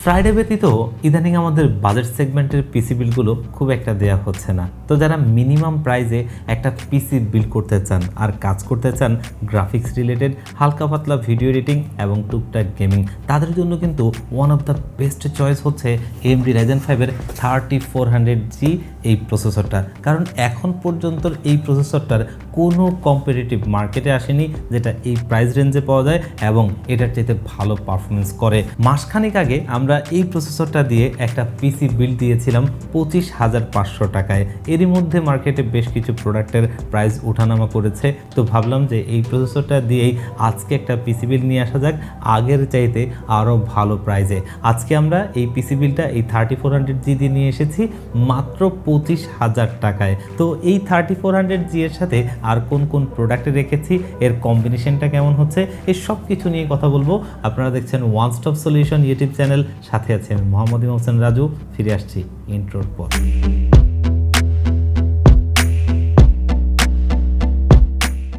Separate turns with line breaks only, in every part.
Friday ব্যতীত ইদানিং আমাদের বাজেট সেগমেন্টের পিসি বিলগুলো খুব একটা দেয়া হচ্ছে না। তো যারা মিনিমাম প্রাইসে একটা পিসি বিল্ড করতে চান আর কাজ করতে চান গ্রাফিক্স রিলেটেড হালকা পাতলা ভিডিও এডিটিং এবং টুকটাক গেমিং, তাদের জন্য কিন্তু one of the best choice হচ্ছে AMD Ryzen 5-এর 3400G এই প্রসেসরটা। কারণ এখন পর্যন্ত এই প্রসেসরটার কোনো কম্পিটিটিভ মার্কেটে আসেনি যেটা এই প্রাইস রেঞ্জে পাওয়া যায় এবং এটার চাইতে ভালো পারফরমেন্স করে। মাসখানেক আগে আমরা এই প্রসেসরটা দিয়ে একটা পিসি বিল্ড দিয়েছিলাম 25,500 টাকায়। এরই মধ্যে মার্কেটে বেশ কিছু প্রোডাক্টের প্রাইস ওঠানামা করেছে, তো ভাবলাম যে এই প্রসেসরটা দিয়েই আজকে একটা পিসি বিল্ড নিয়ে আসা যাক আগের চাইতে আরও ভালো প্রাইসে। আজকে আমরা এই পিসি বিল্ডটা এই 3400G দিয়ে নিয়ে এসেছি মাত্র 25,000 টাকায়। তো এই 3400G এর সাথে আর কোন কোন প্রোডাক্টে রেখেছি, এর কম্বিনেশনটা কেমন হচ্ছে, এই সব কিছু নিয়ে কথা বলবো। আপনারা দেখছেন one stop solution YouTube channel, সাথে আছেন মোহাম্মদ ইমাম হোসেন রাজু। ফিরে আসছি ইন্ট্রোর পর।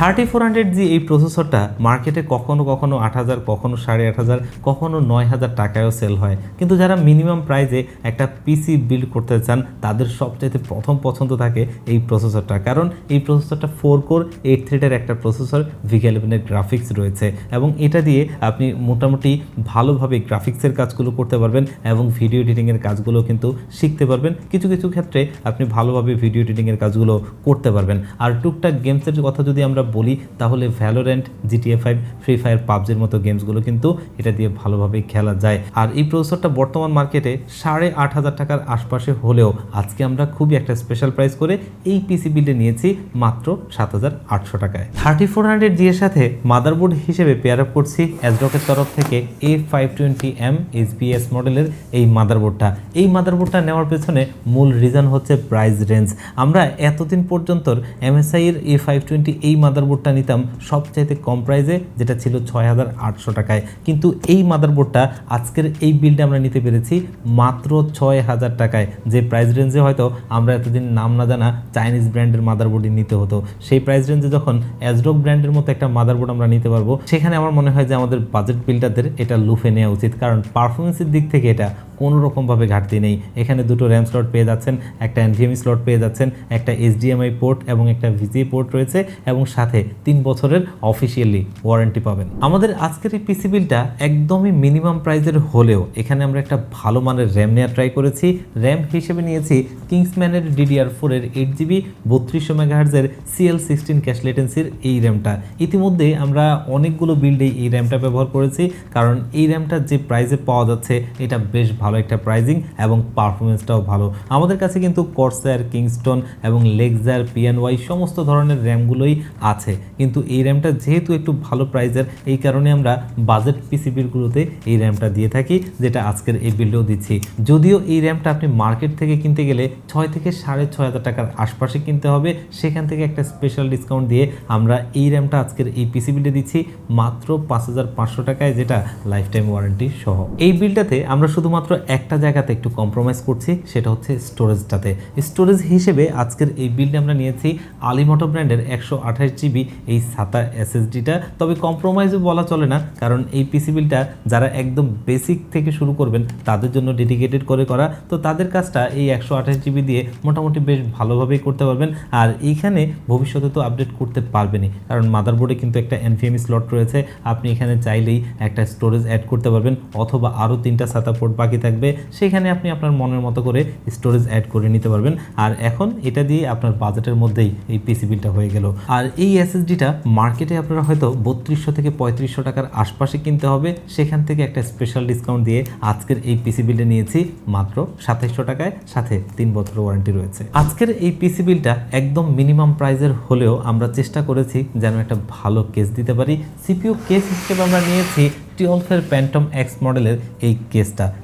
3400G এই প্রসেসরটা মার্কেটে কখনো 8,000, কখনো 8,500, কখনো 9,000 টাকায়ও সেল হয়। কিন্তু যারা মিনিমাম প্রাইসে একটা পিসি বিল্ড করতে চান তাদের সবচাইতে প্রথম পছন্দ থাকে এই প্রসেসরটা। কারণ এই প্রসেসরটা 4 কোর 8 থ্রেডের একটা প্রসেসর, VK11-এর গ্রাফিক্স রয়েছে এবং এটা দিয়ে আপনি মোটামুটি ভালোভাবে গ্রাফিক্সের কাজগুলো করতে পারবেন এবং ভিডিও এডিটিংয়ের কাজগুলো কিন্তু শিখতে পারবেন। কিছু কিছু ক্ষেত্রে আপনি ভালোভাবে ভিডিও এডিটিংয়ের কাজগুলো করতে পারবেন। আর টুকটাক গেমসের কথা যদি আমরা বলি তাহলে ভ্যালোরেন্ট, GTA 5, ফ্রি ফায়ার, পাবজির মতো গেমসগুলো কিন্তু এটা দিয়ে ভালোভাবেই খেলা যায়। আর এই প্রসেসরটা বর্তমান মার্কেটে 8,500 টাকার আশপাশে হলেও আজকে আমরা খুবই একটা স্পেশাল প্রাইস করে এই পিসি বিল্ডে নিয়েছি মাত্র 7,800 টাকায়। 3400G এর সাথে মাদারবোর্ড হিসেবে পেয়ার আপ করছি অ্যাজরকের তরফ থেকে A520M HBS মডেলের এই মাদারবোর্ডটা। এই মাদারবোর্ডটা নেওয়ার পেছনে মূল রিজন হচ্ছে প্রাইস রেঞ্জ। আমরা এতদিন পর্যন্ত MSI এর A520 এই মাদারবোর্ডটা নিতাম সবচাইতে কম প্রাইসে, যেটা ছিল 6,800 টাকায়। কিন্তু এই মাদারবোর্ডটা আজকের এই বিল্ডে আমরা নিতে পেরেছি মাত্র 6,000 টাকায়। যে প্রাইস রেঞ্জে হয়তো আমরা এতদিন নাম না জানা চাইনিজ ব্র্যান্ডের মাদারবোর্ডই নিতে হতো, সেই প্রাইস রেঞ্জে যখন অ্যাজরক ব্র্যান্ডের মতো একটা মাদারবোর্ড আমরা নিতে পারবো, সেখানে আমার মনে হয় যে আমাদের বাজেট বিল্ডারদের এটা লুফে নেওয়া উচিত। কারণ পারফরমেন্সের দিক থেকে এটা কোনো রকমভাবে ঘাটতি নেই। এখানে দুটো র্যাম স্লট পেয়ে যাচ্ছেন, একটা NVMe স্লট পেয়ে যাচ্ছেন, একটা HDMI পোর্ট এবং একটা VGA পোর্ট রয়েছে এবং সাথে 3 বছরের অফিসিয়ালি ওয়ারেন্টি পাবেন। আমাদের আজকের এই পিসি বিলটা একদমই মিনিমাম প্রাইসের হলেও এখানে আমরা একটা ভালো মানের র্যাম নেওয়ার ট্রাই করেছি। র্যাম হিসেবে নিয়েছি কিংসম্যানের DDR4 এর 8GB 3200 MHz এর CL16 ক্যাশ লেটেন্সির এই র্যামটা। ইতিমধ্যে আমরা অনেকগুলো বিল্ডেই এই র্যামটা ব্যবহার করেছি, কারণ এই র্যামটা যে প্রাইসে পাওয়া যাচ্ছে এটা বেশ ভালো একটা প্রাইজিং এবং পারফরমেন্সটাও ভালো। আমাদের কাছে কিন্তু কর্সার, কিংস্টন এবং লেক্সার, PNY সমস্ত ধরনের র্যামগুলোই আছে, কিন্তু এই র্যামটা যেহেতু একটু ভালো প্রাইসের, এই কারণে আমরা বাজেট পিসি বিলগুলোতে এই র্যামটা দিয়ে থাকি, যেটা আজকের এই বিল্ডেও দিচ্ছি। যদিও এই র্যামটা আপনি মার্কেট থেকে কিনতে গেলে 6 থেকে 6,500 টাকার আশপাশে কিনতে হবে, সেখান থেকে একটা স্পেশাল ডিসকাউন্ট দিয়ে আমরা এই র্যামটা আজকের এই পিসি বিল্ডে দিচ্ছি মাত্র 5,500 টাকায়, যেটা লাইফ টাইম ওয়ারেন্টি সহ। এই বিলটাতে আমরা শুধুমাত্র একটা জায়গাতে একটু কম্প্রোমাইজ করছি, সেটা হচ্ছে স্টোরেজটাতে। স্টোরেজ হিসেবে আজকের এই বিল্ডে আমরা নিয়েছি আলিমোটো ব্র্যান্ডের 128GB এই SATA SSD-টা। তবে কম্প্রোমাইজও বলা চলে না, কারণ এই পিসি বিলটা যারা একদম বেসিক থেকে শুরু করবেন তাদের জন্য ডেডিকেটেড করে করা, তো তাদের কাজটা এই 128GB দিয়ে মোটামুটি বেশ ভালোভাবেই করতে পারবেন। আর এইখানে ভবিষ্যতে তো আপডেট করতে পারবেনই, কারণ মাদারবোর্ডে কিন্তু একটা NVMe স্লট রয়েছে, আপনি এখানে চাইলেই একটা স্টোরেজ অ্যাড করতে পারবেন, অথবা আরও 3টা SATA পোর্ট বাকি থাকবে, সেখানে আপনি আপনার মনের মতো করে স্টোরেজ অ্যাড করে নিতে পারবেন। আর এখন এটা দিয়ে আপনার বাজেটের মধ্যেই এই পিসি বিলটা হয়ে গেল। আর এই SSD-টা মার্কেটে আপনারা হয়তো 3200 থেকে 3500 টাকার আশপাশে কিনতে হবে, সেখান থেকে একটা স্পেশাল ডিসকাউন্ট দিয়ে আজকের এই পিসি বিলটা নিয়েছি মাত্র 2700 টাকায়, সাথে 3 বছর ওয়ারেন্টি রয়েছে। আজকের এই পিসি বিলটা একদম মিনিমাম প্রাইসের হলেও আমরা চেষ্টা করেছি যেন একটা ভালো কেস দিতে পারি। CPU কেস হিসেবে আমরা নিয়েছি টিওলফের প্যান্টম X মডেলের এই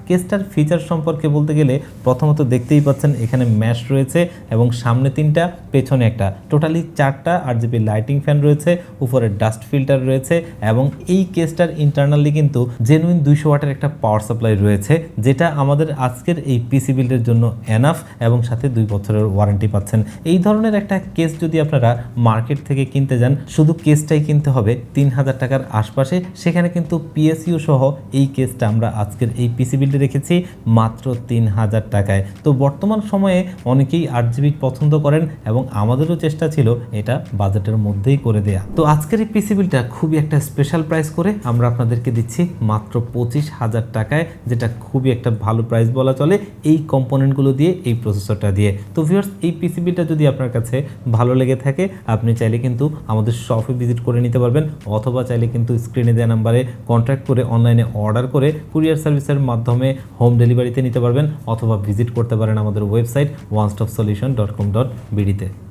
কেসটার ফিচার সম্পর্কে বলতে গেলে প্রথমত দেখতেই পাচ্ছেন এখানে ম্যাশ রয়েছে এবং সামনে 3টা, পেছনে একটা, টোটালি 4টা RGB লাইটিং ফ্যান রয়েছে, উপরে ডাস্ট ফিল্টার রয়েছে এবং এই কেসটার ইন্টারনালি কিন্তু জেনুইন 200 ওয়াটের একটা পাওয়ার সাপ্লাই রয়েছে, যেটা আমাদের আজকের এই পিসি বিল্ডের জন্য এনাফ এবং সাথে 2 বছরের ওয়ারেন্টি পাচ্ছেন। এই ধরনের একটা কেস যদি আপনারা মার্কেট থেকে কিনতে যান, শুধু কেসটাই কিনতে হবে 3,000 টাকার আশপাশে, সেখানে কিন্তু পিএসইউ সহ এই কেসটা আমরা আজকের এই পিসি বিল্ডে রেখেছি মাত্র 3000 টাকায়। তো বর্তমান সময়ে অনেকেই 8GB পছন্দ করেন এবং আমাদেরও চেষ্টা ছিল এটা বাজেটের মধ্যেই করে দেয়া। তো আজকের এই পিসি বিলটা খুবই একটা স্পেশাল প্রাইস করে আমরা আপনাদেরকে দিচ্ছি মাত্র 25,000 টাকায়, যেটা খুবই একটা ভালো প্রাইস বলা চলে এই কম্পোনেন্টগুলো দিয়ে, এই প্রসেসরটা দিয়ে। তো ভিউয়ার্স, এই পিসি বিলটা যদি আপনার কাছে ভালো লেগে থাকে আপনি চাইলে কিন্তু আমাদের শপে ভিজিট করে নিতে পারবেন, অথবা চাইলে কিন্তু স্ক্রিনে দেওয়া নাম্বারে কন্ট্যাক্ট করে অনলাইনে অর্ডার করে কুরিয়ার সার্ভিসের মাধ্যমে হোম ডেলিভারিতে নিতে পারবেন, অথবা ভিজিট করতে পারেন আমাদের ওয়েবসাইট onestopsolution.com.bd তে।